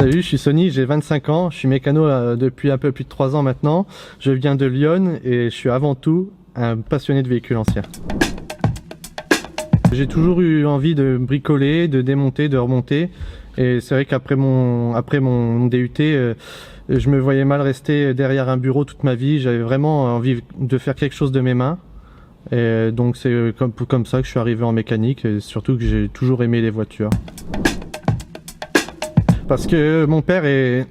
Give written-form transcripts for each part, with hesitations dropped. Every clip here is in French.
Salut, je suis Sonny, j'ai 25 ans, je suis mécano depuis un peu plus de 3 ans maintenant. Je viens de Lyon et je suis avant tout un passionné de véhicules anciens. J'ai toujours eu envie de bricoler, de démonter, de remonter. Et c'est vrai qu'après mon DUT, je me voyais mal rester derrière un bureau toute ma vie. J'avais vraiment envie de faire quelque chose de mes mains. Et donc c'est comme ça que je suis arrivé en mécanique, et surtout que j'ai toujours aimé les voitures. Parce que mon père est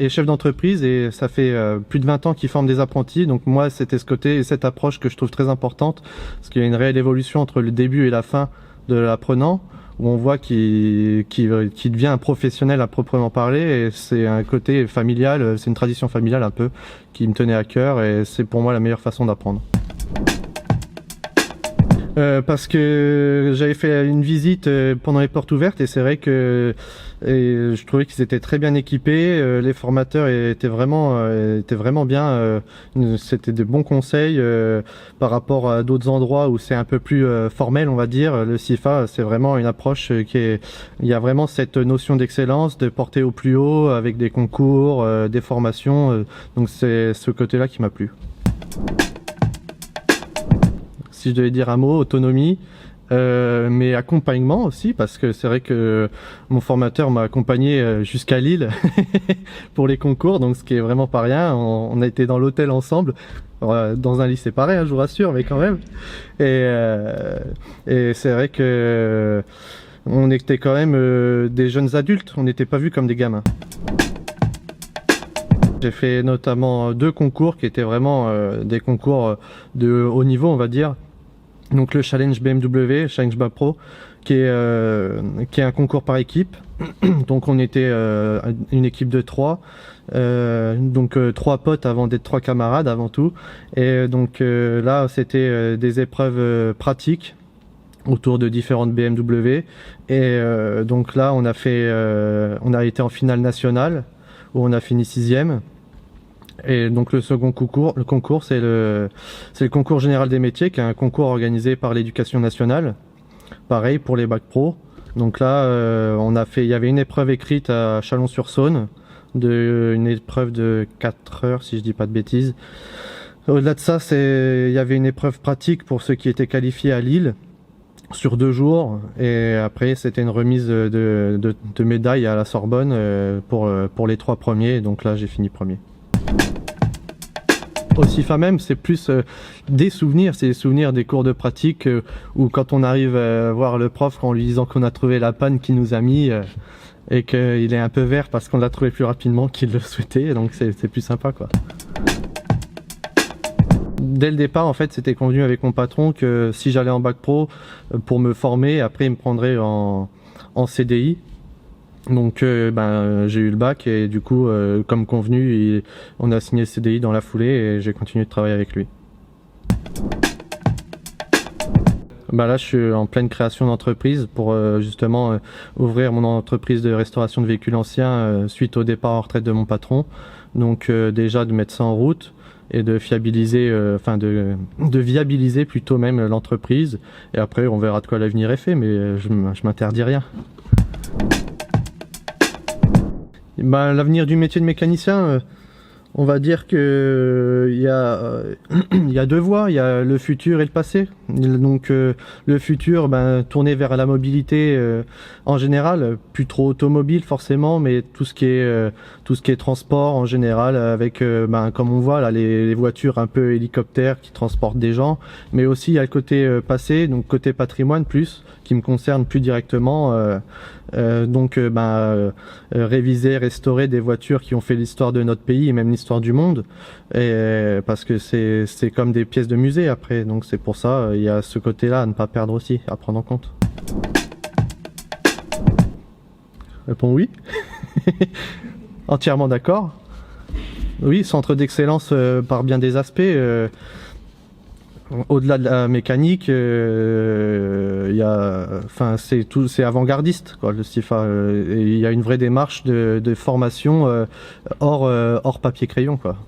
chef d'entreprise et ça fait plus de 20 ans qu'il forme des apprentis. Donc moi, c'était ce côté et cette approche que je trouve très importante. Parce qu'il y a une réelle évolution entre le début et la fin de l'apprenant, où on voit qu'il devient un professionnel à proprement parler. Et c'est un côté familial, c'est une tradition familiale un peu, qui me tenait à cœur. Et c'est pour moi la meilleure façon d'apprendre. Parce que j'avais fait une visite pendant les portes ouvertes et c'est vrai que je trouvais qu'ils étaient très bien équipés, les formateurs étaient vraiment bien, c'était de bons conseils par rapport à d'autres endroits où c'est un peu plus formel, on va dire. Le CIFA, c'est vraiment une approche il y a vraiment cette notion d'excellence, de porter au plus haut avec des concours, des formations, donc c'est ce côté-là qui m'a plu. Si je devais dire un mot, autonomie, mais accompagnement aussi, parce que c'est vrai que mon formateur m'a accompagné jusqu'à Lille pour les concours, donc ce qui est vraiment pas rien. On a été dans l'hôtel ensemble, dans un lit séparé, hein, je vous rassure, mais quand même. Et c'est vrai que on était quand même des jeunes adultes, on n'était pas vus comme des gamins. J'ai fait notamment 2 concours qui étaient vraiment des concours de haut niveau, on va dire. Donc le Challenge BMW, Challenge BA Pro, qui est un concours par équipe. Donc on était une équipe de 3, donc 3 potes avant d'être 3 camarades avant tout. Et donc là c'était des épreuves pratiques autour de différentes BMW. Et donc là on a été en finale nationale où on a fini 6e. Et donc le second concours, c'est le concours général des métiers, qui est un concours organisé par l'Éducation nationale. Pareil pour les bacs pro. Donc là, il y avait une épreuve écrite à Chalon-sur-Saône, une épreuve de 4 heures, si je dis pas de bêtises. Au-delà de ça, il y avait une épreuve pratique pour ceux qui étaient qualifiés à Lille, sur 2 jours. Et après, c'était une remise de médailles à la Sorbonne pour les 3 premiers. Donc là, j'ai fini premier. Au CIFA même, c'est plus des souvenirs, c'est des souvenirs des cours de pratique où quand on arrive à voir le prof en lui disant qu'on a trouvé la panne qu'il nous a mis et qu'il est un peu vert parce qu'on l'a trouvé plus rapidement qu'il le souhaitait, donc c'est plus sympa quoi. Dès le départ, en fait, c'était convenu avec mon patron que si j'allais en bac pro pour me former, après il me prendrait en CDI. Donc j'ai eu le bac et du coup comme convenu on a signé le CDI dans la foulée et j'ai continué de travailler avec lui. Là je suis en pleine création d'entreprise pour justement ouvrir mon entreprise de restauration de véhicules anciens suite au départ en retraite de mon patron. Donc déjà de mettre ça en route et de fiabiliser, de viabiliser plutôt même l'entreprise, et après on verra de quoi l'avenir est fait, mais je m'interdis rien. L'avenir du métier de mécanicien, on va dire que il y a 2 voies, il y a le futur et le passé. Donc le futur, tourné vers la mobilité en général, plus trop automobile forcément, mais tout ce qui est transport en général, avec comme on voit là les voitures un peu hélicoptères qui transportent des gens, mais aussi il y a le côté passé, donc côté patrimoine plus, qui me concerne plus directement. Réviser, restaurer des voitures qui ont fait l'histoire de notre pays et même l'histoire du monde, et parce que c'est comme des pièces de musée après, donc c'est pour ça il y a ce côté-là à ne pas perdre aussi, à prendre en compte. Réponds oui. Entièrement d'accord. Oui, centre d'excellence par bien des aspects. Au-delà de la mécanique, c'est avant-gardiste quoi, le CIFA. Il y a une vraie démarche de formation hors papier crayon quoi.